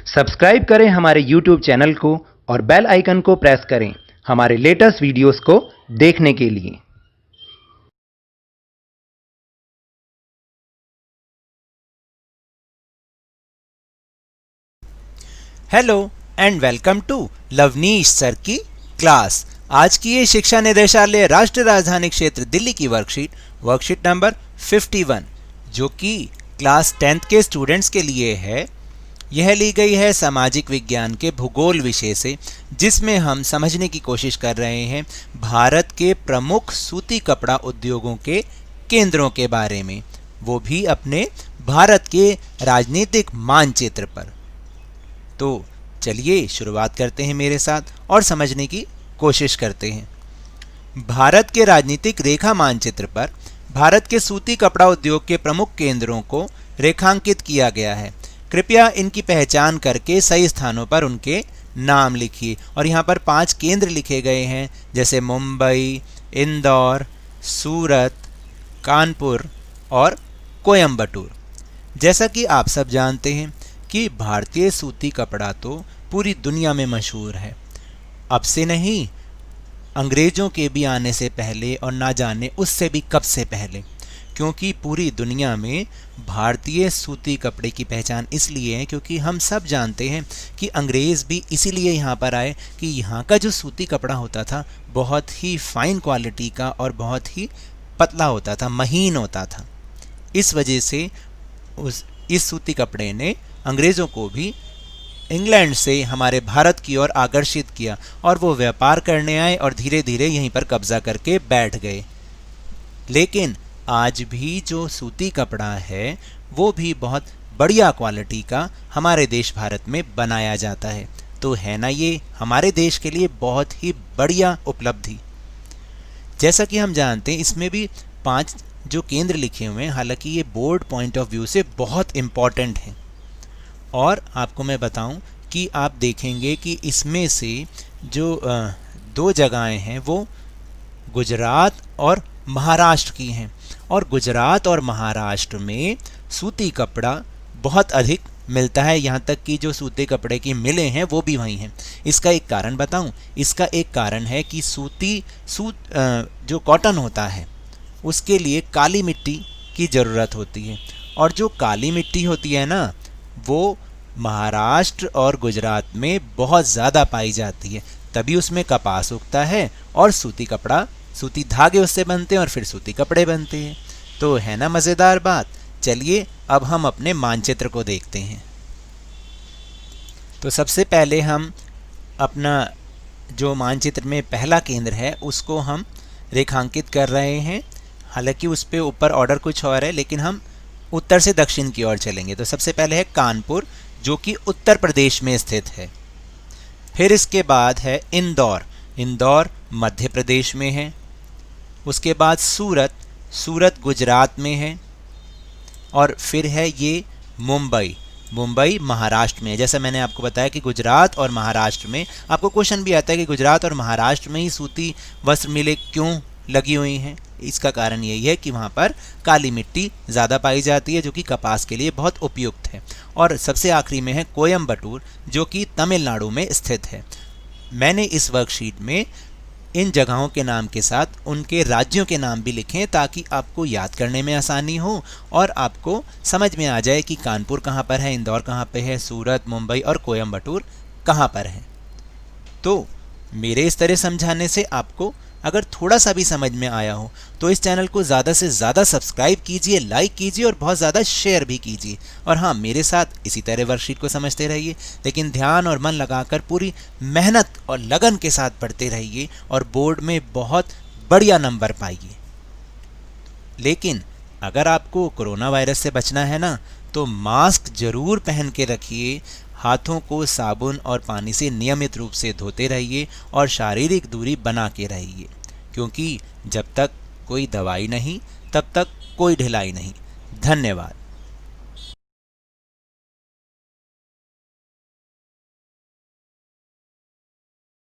Subscribe करें हमारे YouTube channel को और बेल आइकन को प्रेस करें हमारे लेटेस्ट वीडियोस को देखने के लिए। Hello and welcome to Lavneesh sir की क्लास। आज की ये शिक्षा निदेशालय राष्ट्रीय राजधानी क्षेत्र दिल्ली की वर्कशीट नंबर 51 जो कि क्लास 10th के स्टूडेंट्स के लिए है। यह ली गई है सामाजिक विज्ञान के भूगोल विषय से, जिसमें हम समझने की कोशिश कर रहे हैं भारत के प्रमुख सूती कपड़ा उद्योगों के केंद्रों के बारे में, वो भी अपने भारत के राजनीतिक मानचित्र पर। तो चलिए शुरुआत करते हैं मेरे साथ और समझने की कोशिश करते हैं। भारत के राजनीतिक रेखा मानचित्र पर भारत के सूती कपड़ा उद्योग के प्रमुख केंद्रों को रेखांकित किया गया है। कृपया इनकी पहचान करके सही स्थानों पर उनके नाम लिखिए। और यहाँ पर 5 केंद्र लिखे गए हैं, जैसे मुंबई, इंदौर, सूरत, कानपुर और कोयम्बटूर। जैसा कि आप सब जानते हैं कि भारतीय सूती कपड़ा तो पूरी दुनिया में मशहूर है। अब से नहीं, अंग्रेज़ों के भी आने से पहले और ना जाने उससे भी कब से पहले, क्योंकि पूरी दुनिया में भारतीय सूती कपड़े की पहचान इसलिए है क्योंकि हम सब जानते हैं कि अंग्रेज़ भी इसीलिए यहाँ पर आए कि यहाँ का जो सूती कपड़ा होता था बहुत ही फाइन क्वालिटी का और बहुत ही पतला होता था, महीन होता था। इस वजह से इस सूती कपड़े ने अंग्रेज़ों को भी इंग्लैंड से हमारे भारत की ओर आकर्षित किया और वो व्यापार करने आए और धीरे धीरे यहीं पर कब्जा करके बैठ गए। लेकिन आज भी जो सूती कपड़ा है वो भी बहुत बढ़िया क्वालिटी का हमारे देश भारत में बनाया जाता है। तो है ना ये हमारे देश के लिए बहुत ही बढ़िया उपलब्धि। जैसा कि हम जानते हैं इसमें भी 5 जो केंद्र लिखे हुए हैं, हालांकि ये बोर्ड पॉइंट ऑफ व्यू से बहुत इम्पॉर्टेंट हैं। और आपको मैं बताऊं कि आप देखेंगे कि इसमें से जो 2 जगहें हैं वो गुजरात और महाराष्ट्र की हैं। और गुजरात और महाराष्ट्र में सूती कपड़ा बहुत अधिक मिलता है, यहाँ तक कि जो सूते कपड़े की मिलें हैं वो भी वहीं हैं। इसका एक कारण बताऊं, इसका एक कारण है कि जो कॉटन होता है उसके लिए काली मिट्टी की ज़रूरत होती है। और जो काली मिट्टी होती है ना, वो महाराष्ट्र और गुजरात में बहुत ज़्यादा पाई जाती है, तभी उसमें कपास उगता है और सूती धागे उससे बनते हैं और फिर सूती कपड़े बनते हैं। तो है ना मज़ेदार बात। चलिए अब हम अपने मानचित्र को देखते हैं। तो सबसे पहले हम अपना जो मानचित्र में पहला केंद्र है उसको हम रेखांकित कर रहे हैं। हालांकि उस पर ऊपर ऑर्डर कुछ और है, लेकिन हम उत्तर से दक्षिण की ओर चलेंगे। तो सबसे पहले है कानपुर जो कि उत्तर प्रदेश में स्थित है। फिर इसके बाद है इंदौर मध्य प्रदेश में है। उसके बाद सूरत गुजरात में है। और फिर है ये मुंबई महाराष्ट्र में है। जैसा मैंने आपको बताया कि गुजरात और महाराष्ट्र में आपको क्वेश्चन भी आता है कि गुजरात और महाराष्ट्र में ही सूती वस्त्र मिलें क्यों लगी हुई हैं। इसका कारण यही है कि वहाँ पर काली मिट्टी ज़्यादा पाई जाती है जो कि कपास के लिए बहुत उपयुक्त है। और सबसे आखिरी में है कोयम्बटूर जो कि तमिलनाडु में स्थित है। मैंने इस वर्कशीट में इन जगहों के नाम के साथ उनके राज्यों के नाम भी लिखे ताकि आपको याद करने में आसानी हो और आपको समझ में आ जाए कि कानपुर कहाँ पर है, इंदौर कहाँ पे है, सूरत, मुंबई और कोयम्बटूर कहाँ पर है। तो मेरे इस तरह समझाने से आपको अगर थोड़ा सा भी समझ में आया हो तो इस चैनल को ज़्यादा से ज़्यादा सब्सक्राइब कीजिए, लाइक कीजिए और बहुत ज़्यादा शेयर भी कीजिए। और हाँ, मेरे साथ इसी तरह वर्कशीट को समझते रहिए, लेकिन ध्यान और मन लगाकर पूरी मेहनत और लगन के साथ पढ़ते रहिए और बोर्ड में बहुत बढ़िया नंबर पाइए। लेकिन अगर आपको कोरोना वायरस से बचना है ना, तो मास्क ज़रूर पहन के रखिए, हाथों को साबुन और पानी से नियमित रूप से धोते रहिए और शारीरिक दूरी बना के रहिए, क्योंकि जब तक कोई दवाई नहीं तब तक कोई ढिलाई नहीं। धन्यवाद।